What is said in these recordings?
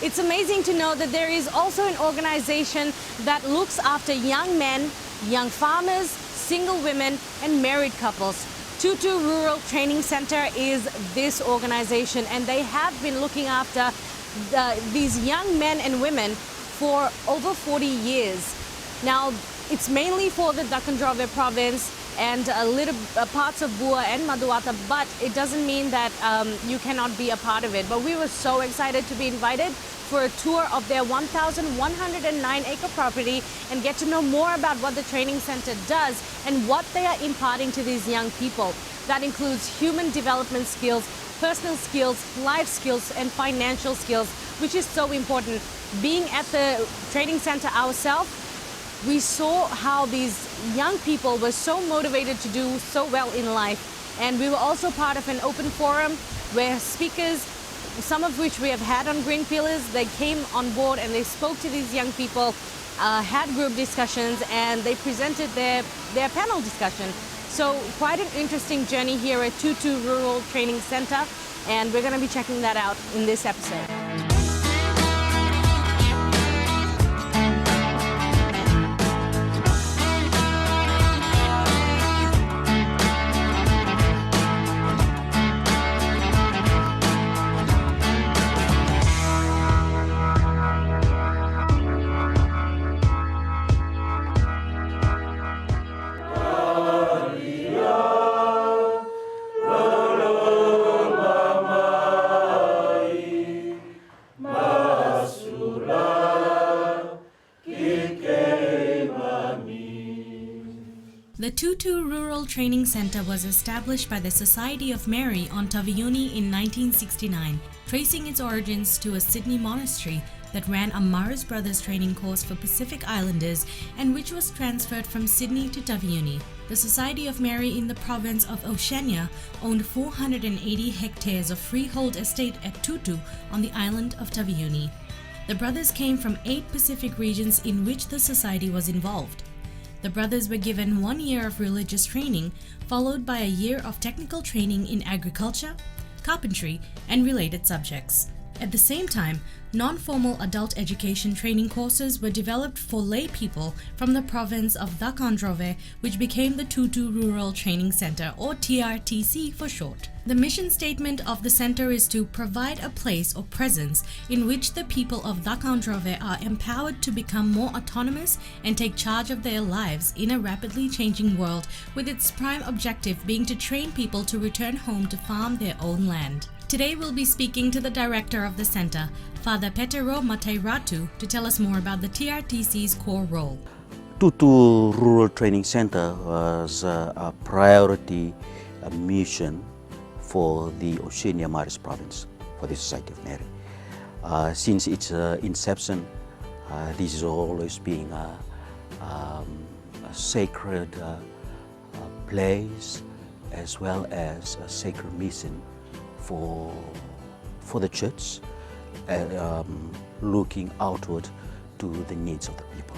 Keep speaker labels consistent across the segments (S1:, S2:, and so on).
S1: It's amazing to know that there is also an organization that looks after young men, young farmers, single women and married couples. Tutu Rural Training Center is this organization, and they have been looking after these young men and women for over 40 years. Now, it's mainly for the Dakkan Drove province and a little parts of Bua and Maduata, but it doesn't mean that you cannot be a part of it. But we were so excited to be invited for a tour of their 1,109-acre property and get to know more about what the training center does and what they are imparting to these young people. That includes human development skills, personal skills, life skills, and financial skills, which is so important. Being at the training center ourselves, we saw how these young people were so motivated to do so well in life. And we were also part of an open forum where speakers, some of which we have had on Green Pillars, they came on board and they spoke to these young people, had group discussions, and they presented their panel discussion. So quite an interesting journey here at Tutu Rural Training Center, and we're going to be checking that out in this episode. The Tutu Rural Training Center was established by the Society of Mary on Taveuni in 1969, tracing its origins to a Sydney monastery that ran a Mars Brothers training course for Pacific Islanders and which was transferred from Sydney to Taveuni. The Society of Mary in the province of Oceania owned 480 hectares of freehold estate at Tutu on the island of Taveuni. The brothers came from 8 Pacific regions in which the society was involved. The brothers were given 1 year of religious training, followed by a year of technical training in agriculture, carpentry, and related subjects. At the same time, non-formal adult education training courses were developed for lay people from the province of Dakkan Drove, which became the Tutu Rural Training Center, or TRTC for short. The mission statement of the center is to provide a place or presence in which the people of Dakkan Drove are empowered to become more autonomous and take charge of their lives in a rapidly changing world, with its prime objective being to train people to return home to farm their own land. Today we'll be speaking to the director of the center, Father Petero Matairatu, to tell us more about the TRTC's core role.
S2: Tutu Rural Training Center was a priority mission for the Oceania Maris province, for the Society of Mary. Since its inception, this is always being a sacred place as well as a sacred mission for the church, looking outward to the needs of the people.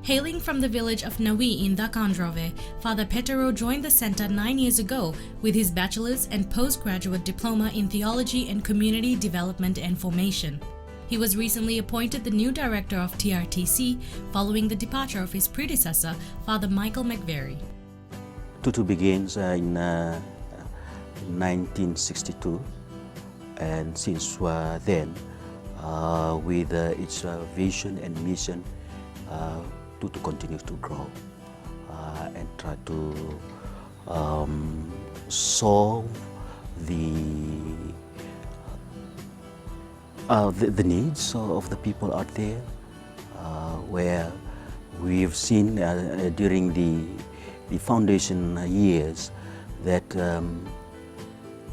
S1: Hailing from the village of Nawi in Dakkan Drove, Father Petero joined the center 9 years ago with his bachelor's and postgraduate diploma in theology and community development and formation. He was recently appointed the new director of TRTC following the departure of his predecessor, Father Michael McVeary.
S2: Tutu begins in 1962, and since then, with its vision and mission, Tutu continues to grow and try to solve the needs of the people out there, where we've seen during the foundation years that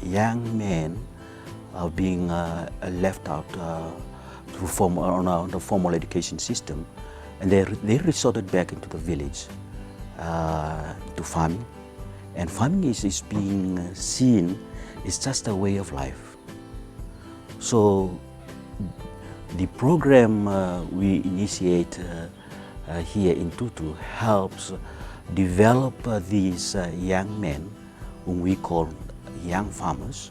S2: young men are being left out on the formal education system, and they resorted back into the village to farming. And farming is being seen as just a way of life. So the program we initiate here in Tutu helps develop these young men, whom we call young farmers,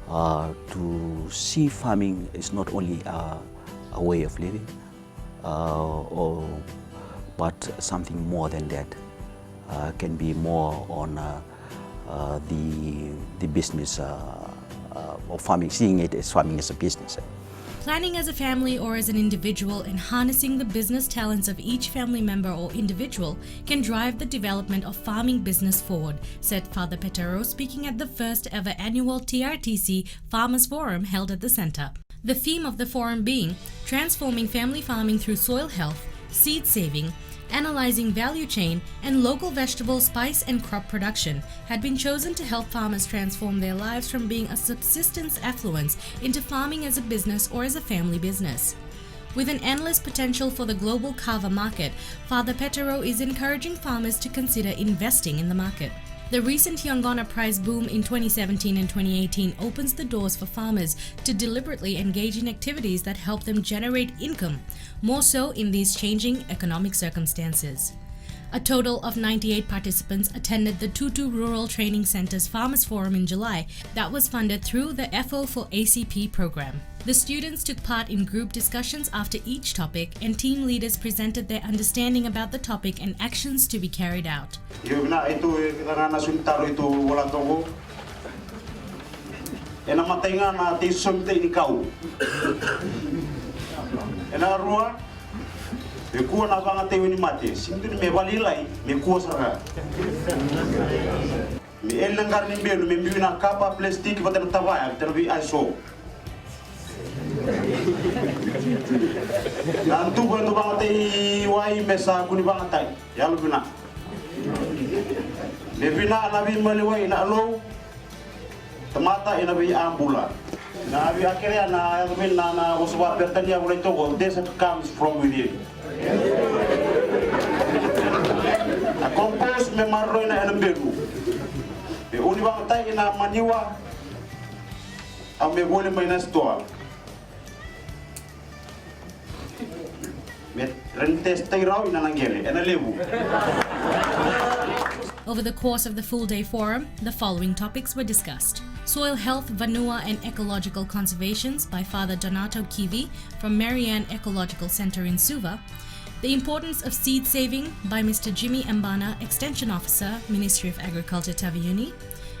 S2: to see farming is not only a way of living, but something more than that. Can be more on the business of farming, seeing it as farming as a business.
S1: Planning as a family or as an individual and harnessing the business talents of each family member or individual can drive the development of farming business forward, said Father Petero, speaking at the first ever annual TRTC Farmers Forum held at the center. The theme of the forum being transforming family farming through soil health, seed saving, analyzing value chain, and local vegetable, spice and crop production had been chosen to help farmers transform their lives from being a subsistence affluence into farming as a business or as a family business. With an endless potential for the global kava market, Father Petero is encouraging farmers to consider investing in the market. The recent Yongona Prize boom in 2017 and 2018 opens the doors for farmers to deliberately engage in activities that help them generate income, more so in these changing economic circumstances. A total of 98 participants attended the Tutu Rural Training Center's Farmers Forum in July that was funded through the FO for ACP program. The students took part in group discussions after each topic, and team leaders presented their understanding about the topic and actions to be carried out.
S3: Me kua na vanga Taveuni mate, sindu me walilai, me kua sara. Me elengar ni belu, me miuna kapa plastik vatena tavaya, vatena vi aiso. Nantu bantu vanga te wai mesa kuni vanga tai, yalu bina. Me bina na vi maliwai na lo, tamata ina vi ambula. Na vi akhirnya na yalu bina na uswa bertanya mulai togo, this comes from within. A compose me marro na enamberu. Me unibang tay ina maniwa ang me gole may nastoa. Me rentes tay raw ina nanggele enalebu.
S1: Over the course of the full-day forum, the following topics were discussed. Soil health, vanua and ecological conservations by Father Donato Kivi from Marianne Ecological Center in Suva. The importance of seed saving by Mr. Jimi Abana, Extension Officer, Ministry of Agriculture, Taveuni.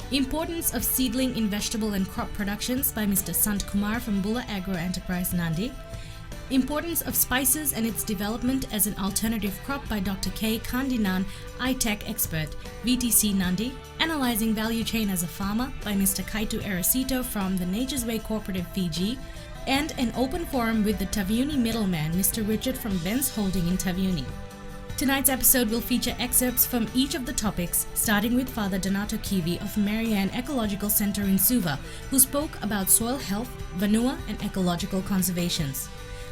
S1: Importance of seedling in vegetable and crop productions by Mr. Sant Kumar from Bula Agro Enterprise, Nandi. Importance of spices and its development as an alternative crop by Dr. K. Kandiannan, ITEC Expert, VTC Nandi. Analyzing value chain as a farmer by Mr. Kaitu Erasito from the Nature's Way Cooperative, Fiji. And an open forum with the Taveuni middleman, Mr. Richard from Ben's Holding in Taveuni. Tonight's episode will feature excerpts from each of the topics, starting with Father Donato Kivi of Marianne Ecological Center in Suva, who spoke about soil health, vanua, and ecological conservations.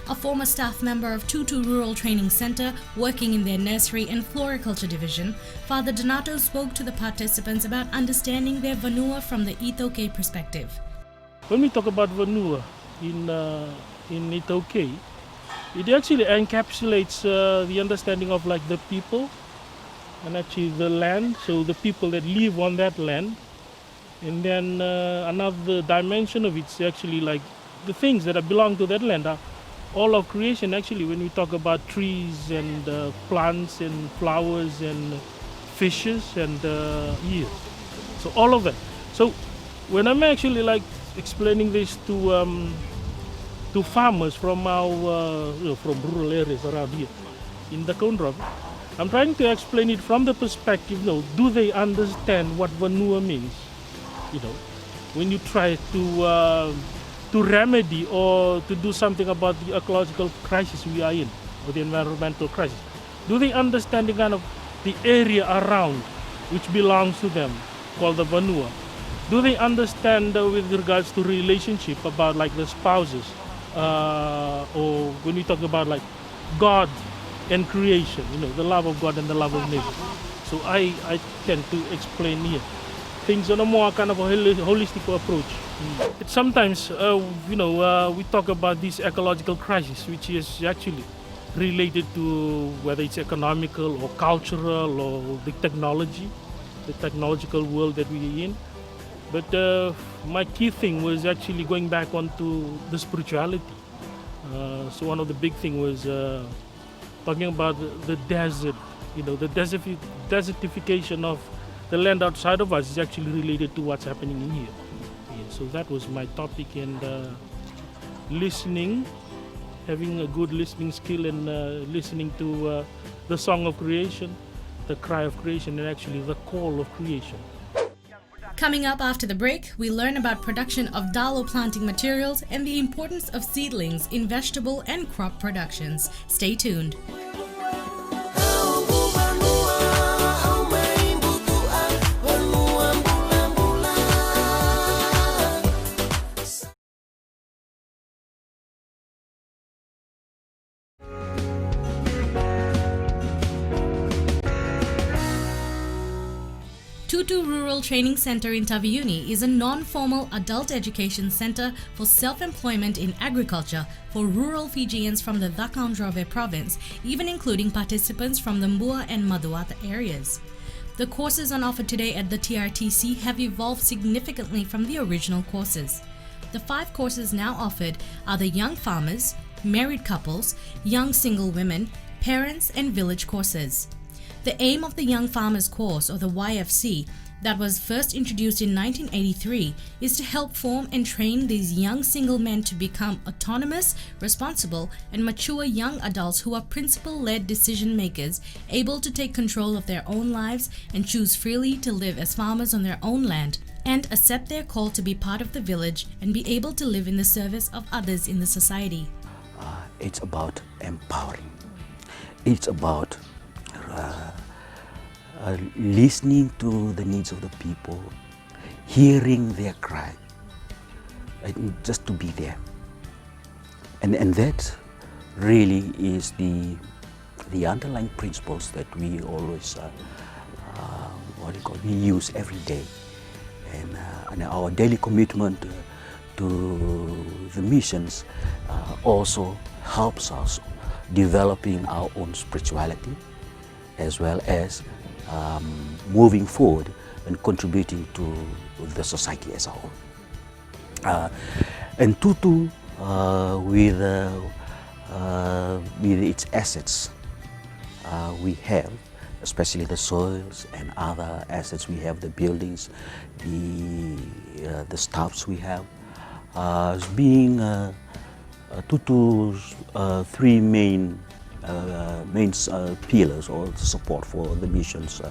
S1: A former staff member of Tutu Rural Training Center, working in their nursery and floriculture division, Father Donato spoke to the participants about understanding their vanua from the ITEC perspective.
S4: When we talk about vanua, in ITEC, it actually encapsulates the understanding of like the people and actually the land, so the people that live on that land. And then another dimension of it's actually like the things that belong to that land are all of creation. Actually, when we talk about trees and plants and flowers and fishes and so all of that. So when I'm actually like explaining this to farmers from our from rural areas around here in the Kondrov, I'm trying to explain it from the perspective, do they understand what vanua means? When you try to remedy or to do something about the ecological crisis we are in, or the environmental crisis, do they understand the kind of the area around which belongs to them, called the vanua? Do they understand with regards to relationship about like the spouses, or when we talk about like God and creation, the love of God and the love of nature? So I tend to explain here things on a more kind of a holistic approach. Sometimes, we talk about this ecological crisis, which is actually related to whether it's economical or cultural or the technological world that we're in. But my key thing was actually going back onto the spirituality So one of the big thing was talking about the desert. The desertification of the land outside of us is actually related to what's happening in here. Yeah, so that was my topic, and listening, having a good listening skill, and listening to the song of creation, the cry of creation, and actually the call of creation.
S1: Coming up after the break, we learn about production of dalo planting materials and the importance of seedlings in vegetable and crop productions. Stay tuned. Tutu Rural Training Center in Taveuni is a non-formal adult education center for self-employment in agriculture for rural Fijians from the Dhakandrave province, even including participants from the Mbua and Maduata areas. The courses on offer today at the TRTC have evolved significantly from the original courses. The 5 courses now offered are the Young Farmers, Married Couples, Young Single Women, Parents and Village courses. The aim of the Young Farmers course, or the YFC, that was first introduced in 1983, is to help form and train these young single men to become autonomous, responsible, and mature young adults who are principle-led decision makers, able to take control of their own lives and choose freely to live as farmers on their own land, and accept their call to be part of the village and be able to live in the service of others in the society.
S2: It's about empowering. It's about listening to the needs of the people, hearing their cry, and just to be there. And that really is the underlying principles that we always we use every day. And our daily commitment to the missions also helps us developing our own spirituality, as well as moving forward and contributing to the society as a whole. And Tutu, with its assets we have, especially the soils and other assets we have, the buildings, the staffs we have, as being Tutu's 3 main pillars or support for the missions,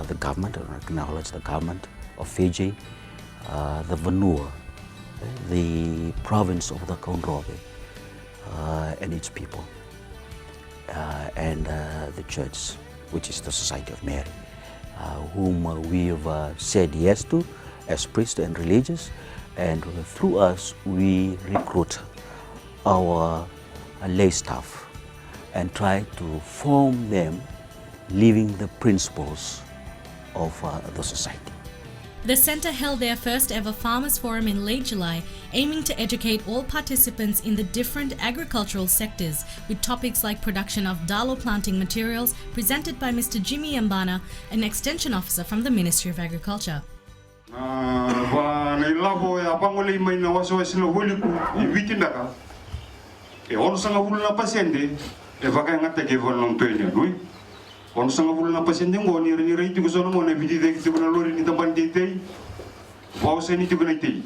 S2: the government, I acknowledge the government of Fiji, the vanua, the province of the Dhakandrave and its people, and the church, which is the Society of Mary, whom we have said yes to as priests and religious, and through us we recruit our lay staff and try to form them living the principles of the society.
S1: The center held their first ever Farmers Forum in late July, aiming to educate all participants in the different agricultural sectors with topics like production of dalo planting materials, presented by Mr. Jimi Abana, an extension officer from the Ministry of Agriculture.
S3: Ono sanga bulna pasende ngoni ni reiti ko sono ngone vidi de ko na lori ni tambandi tei wa useni ti kuna tei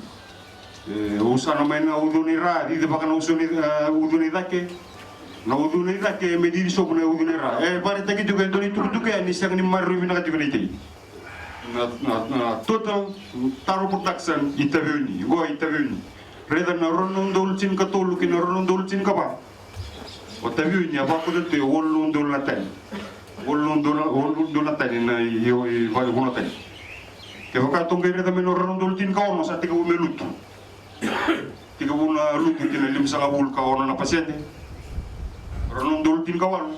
S3: usano mena uduni ra di de bakana usoni uduni dake na uduni dake mediri so kuna uduni ra pare taki tu kan toni tu ke ani sang ni maru vina ka ti kuna tei na total taro production Taveuni go Taveuni reda na ronon dolcin ka tolu ki na ronon dolcin ka ba o Taveuni aba ko de wolon dol na tai Wolunduna tani na yo vai guna tani. Ke vaka tongere da menor rondol tin ka ono sa tiga u melutu. Tiga u na lutu tin lim sanga bul ka ono na pasyente. Rondol tin ka wal.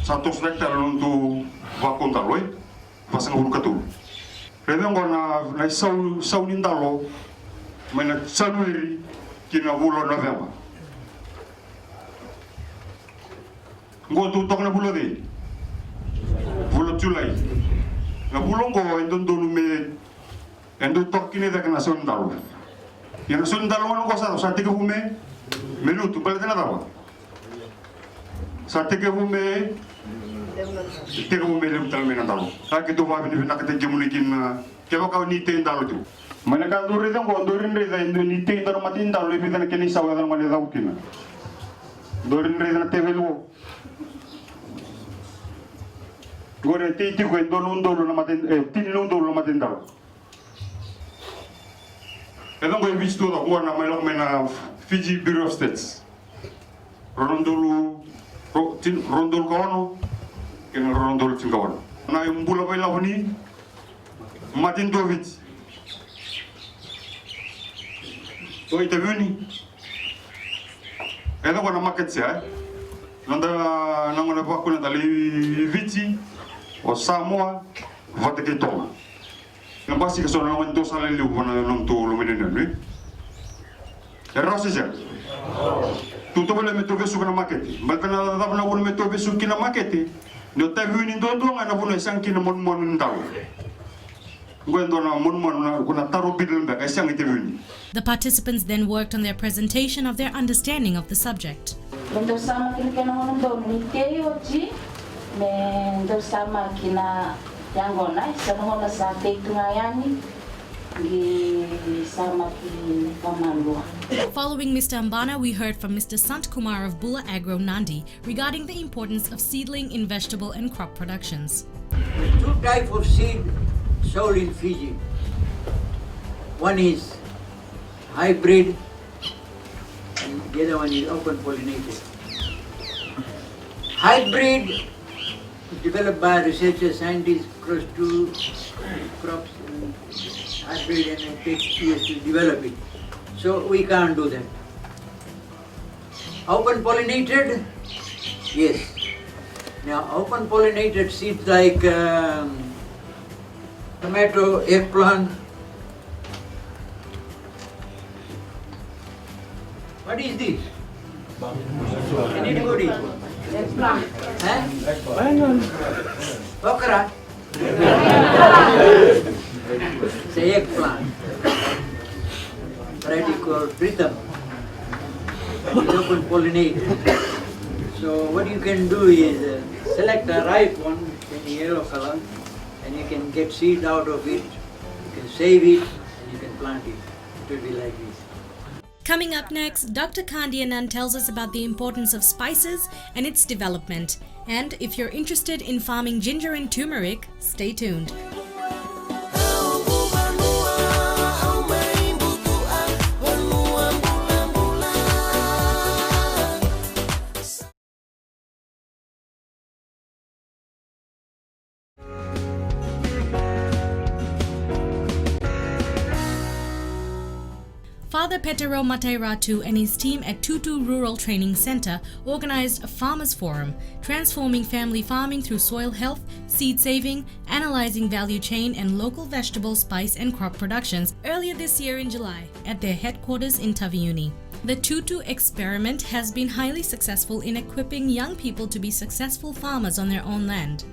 S3: Satu spektar untuk vakonta loi. Pasang bul ka tu. Reda ngona na sau nindalo mena Januari kina bulan November. Ngo tutok na bulo de bulo Julai na bulo ngo endon donu me endon tok kine da kana sondalo yana sondalo no ko sa tiga bume Melutu pala tinatawa. Sa tegevume lem talme na talo. Kaki to babi ni nakate gemunikin keba ka ni te ndalo tu. Mana ka ndore dang ko ndore ndre da ni te ndaro matin ndalo le bitan keni sawa dang mane da ukina. Ndore ndre da te velu. Gore te ti ko ndolo na matin tin ndolo na matin ndalo. Edang ko visto da ko na mai mena Fiji Bureau of States. Rondolu kawana, kena rondolu tin kawana. Na yung bula pa ilang ni, matin David. So Taveuni. Ito ko na market siya. Nanda nangona pa ko na tali Fiji o Samoa, vate kay Tonga. Nabasi ka so na naman to sa laliw pa na nang to luminin na, Errasi siya. Tutu wala metobe su kana maketi. Balkana da na wala metobe su kina maketi. No Taveuni ndondo nga na wala isang kina mon ndaw. Gwendo na mon na kuna taro bidel ba isang Taveuni.
S1: The participants then worked on their presentation of their understanding of the subject.
S5: Ndo sama kina kana ndo ni keyoji me ndo sama kina yangona sana sa tekungayani.
S1: Following Mr. Abana, we heard from Mr. Sant Kumar of Bula Agro, Nandi, regarding the importance of seedling in vegetable and crop productions.
S6: Two types of seed sold in Fiji. One is hybrid and the other one is open pollinated. Hybrid is developed by researchers, scientists across two crops. Hybrid and it takes years to develop it. So we can't do that. Open pollinated, yes. Now open pollinated seeds like tomato, eggplant. What is this? Anybody? Eggplant. Okra. It's an eggplant. Variety called Britam. It's open pollinated. So what you can do is select a ripe one in yellow color and you can get seed out of it. You can save it and you can plant it. It will be like this.
S1: Coming up next, Dr. Kandiannan tells us about the importance of spices and its development. And if you're interested in farming ginger and turmeric, stay tuned. Father Petero Matairatu and his team at Tutu Rural Training Center organized a farmers forum, transforming family farming through soil health, seed saving, analyzing value chain and local vegetable, spice and crop productions earlier this year in July at their headquarters in Taveuni. The Tutu experiment has been highly successful in equipping young people to be successful farmers on their own land.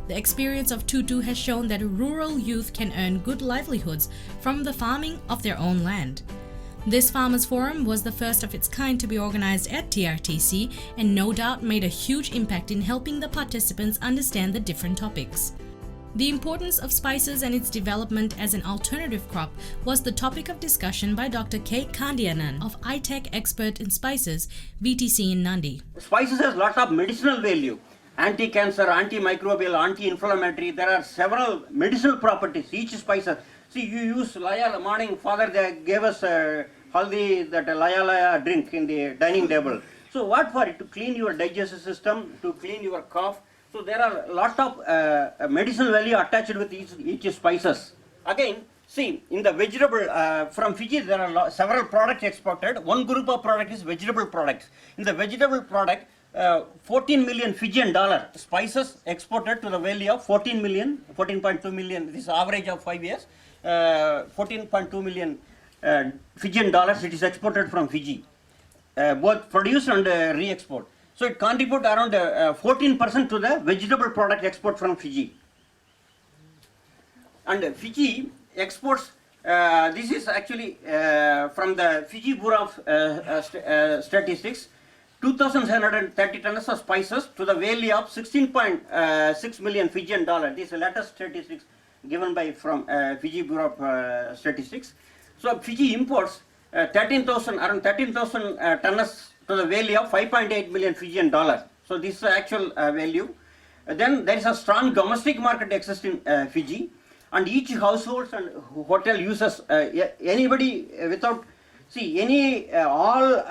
S1: The experience of Tutu has shown that rural youth can earn good livelihoods from the farming of their own land. This Farmers Forum was the first of its kind to be organized at TRTC and no doubt made a huge impact in helping the participants understand the different topics. The importance of spices and its development as an alternative crop was the topic of discussion by Dr. Kandiannan of ITEC Expert in Spices, VTC in Nandi.
S7: Spices has lot of medicinal value. Anti-cancer, antimicrobial, anti-inflammatory. There are several medicinal properties. Each spice. See, you use laya morning. Father they gave us haldi that laya drink in the dining table. So what for it? To clean your digestive system, to clean your cough. So there are a lot of medicinal value attached with each spices. Again, see in the vegetable from Fiji there are several products exported. One group of product is vegetable products. In the vegetable product, 14 million Fijian dollar spices exported to the value of 14.2 million. This is average of 5 years. 14.2 million Fijian dollars it is exported from Fiji, both produced and re-export. So it contributes around 14% to the vegetable product export from Fiji. And Fiji exports This is actually from the Fiji Bureau of Statistics. 2,730 tons of spices to the value of 16.6 million Fijian dollar. These are latest statistics given by from Fiji Bureau of Statistics. So Fiji imports around 13,000 tons to the value of 5.8 million Fijian dollar. So this is the actual value. Then there is a strong domestic market exists in Fiji, and each household and hotel uses anybody without all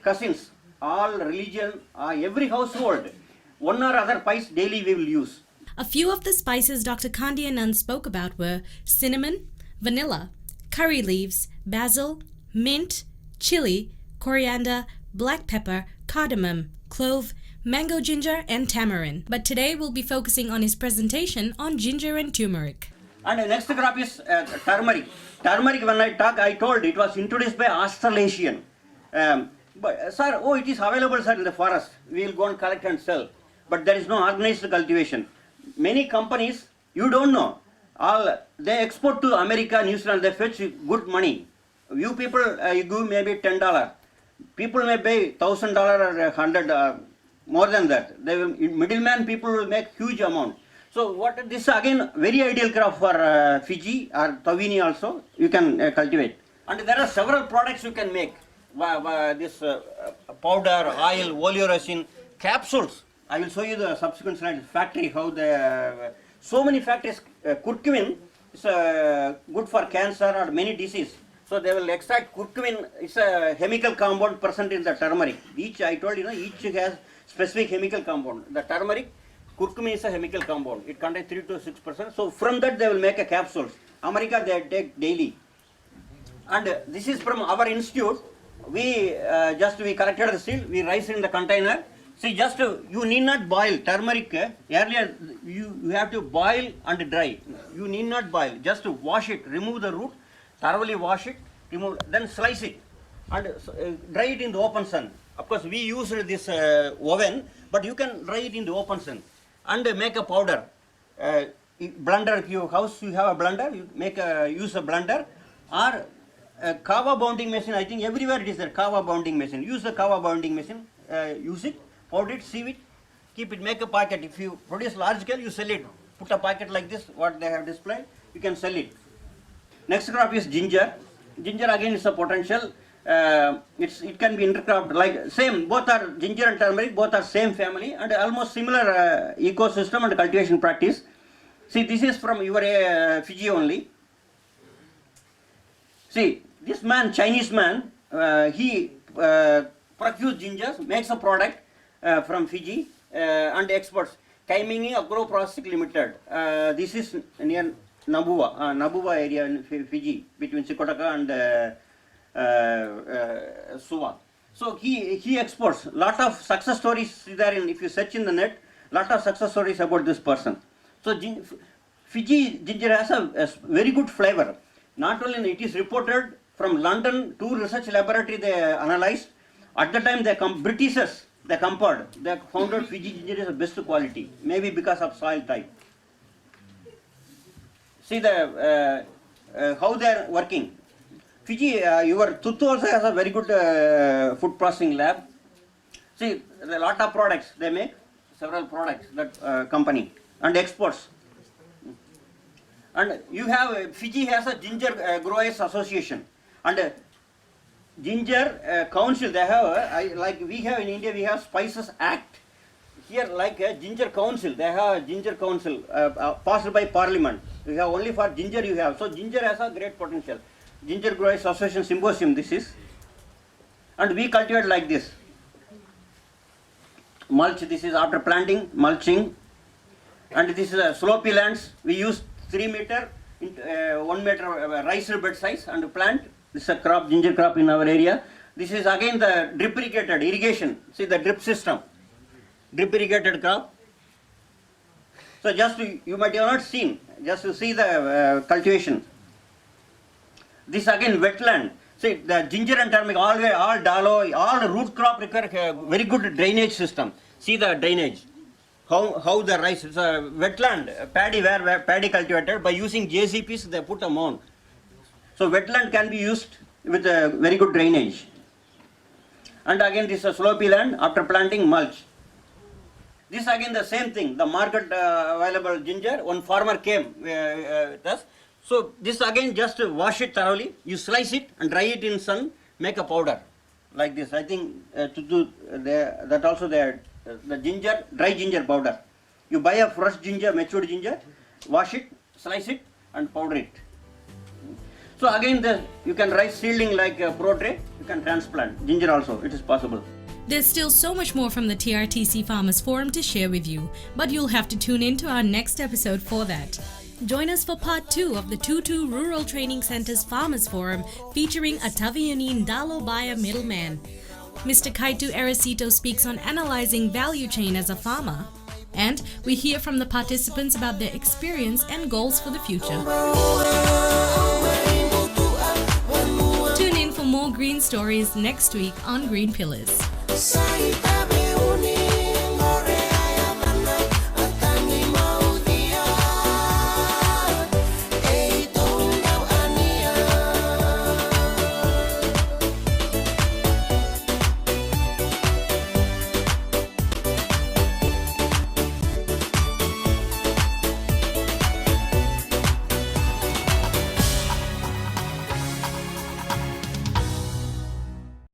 S7: cousins, all religion, every household, one or other spice daily we will use.
S1: A few of the spices Dr. Kandiannan spoke about were cinnamon, vanilla, curry leaves, basil, mint, chili, coriander, black pepper, cardamom, clove, mango ginger and tamarind. But today we'll be focusing on his presentation on ginger and turmeric.
S7: And the next crop is turmeric. Turmeric, when I told it was introduced by Australasian. But sir, it is available, sir, in the forest. We will go and collect and sell. But there is no organized cultivation. Many companies, you don't know, they export to America, New Zealand, they fetch good money. You people, you give maybe $10. People may pay $1,000 or $100, more than that. Middleman people will make huge amount. So what this again very ideal crop for Fiji or Taveuni also you can cultivate. And there are several products you can make. This powder, oil, oleoresin, capsules. I will show you the subsequent slide. Factory, how the so many factories. Curcumin is good for cancer or many diseases. So they will extract curcumin. It's a chemical compound present in the turmeric. Each I told you, each has specific chemical compound. The turmeric, curcumin is a chemical compound. It contains 3 to 6%. So from that they will make a capsules. America they take daily. And this is from our institute. We collected the seed, we rice in the container. See, just you need not boil turmeric. Earlier you have to boil and dry. You need not boil. Just to wash it, remove the root, thoroughly wash it, remove, then slice it and dry it in the open sun. Of course, we use this oven, but you can dry it in the open sun and make a powder. Blender, if you have a blender, you use a blender or kava bounding machine. I think everywhere it is there. Kava bounding machine. Use the kava bounding machine. Use it, powder it, sieve it, keep it, make a packet. If you produce large scale, you sell it. Put a packet like this, what they have displayed, you can sell it. Next crop is ginger. Ginger again is a potential. It can be intercropped like same. Both are ginger and turmeric. Both are same family and almost similar ecosystem and cultivation practice. See, this is from your Fiji only. See, this man, Chinese man, he procures gingers, makes a product from Fiji and exports. Kaimini Agro Processing Limited. This is near Nabuwa area in Fiji, between Sikotaka and Suva. So he exports. Lot of success stories there. If you search in the net, lot of success stories about this person. So Fiji ginger has a very good flavor. Not only it is reported from London, 2 research laboratory they analyzed. At the time Britishers they compared. They found out Fiji ginger is the best quality. Maybe because of soil type. See the how they are working. Fiji, your Tutu also has a very good food processing lab. See, a lot of products they make, several products that company and exports. And you have Fiji has a ginger growers association and ginger council. They have like we have in India, we have Spices Act. Here like a ginger council, they have a ginger council passed by Parliament. You have only for ginger you have. So ginger has a great potential. Ginger Growers Association Symposium this is. And we cultivate like this. Mulch, this is after planting, mulching. And this is slopey lands. We use 3 meter, 1 meter ricer bed size and plant. This is a crop, ginger crop in our area. This is again the drip irrigated irrigation. See the drip system. Drip irrigated crop. So just you might have not seen, just to see the cultivation. This again wetland. See the ginger and turmeric, all dalo, all root crop require very good drainage system. See the drainage. How the rice, it's a wetland, paddy where paddy cultivated. By using JCPs they put a mound. So wetland can be used with a very good drainage. And again this is a slopey land, after planting mulch. This again the same thing, the market available ginger, one farmer came with us. So this again just wash it thoroughly, you slice it and dry it in sun, make a powder like this. I think that also the ginger, dry ginger powder. You buy a fresh ginger, matured ginger, wash it, slice it and powder it. So again you can raise seedling like pro tray, you can transplant ginger also, it is possible.
S1: There's still so much more from the TRTC Farmers Forum to share with you, but you'll have to tune in to our next episode for that. Join us for part 2 of the Tutu Rural Training Center's Farmers Forum featuring a Taveuni Ndalo Baya middleman. Mr. Kaitu Erasito speaks on analyzing value chain as a farmer. And we hear from the participants about their experience and goals for the future. Tune in for more green stories next week on Green Pillars.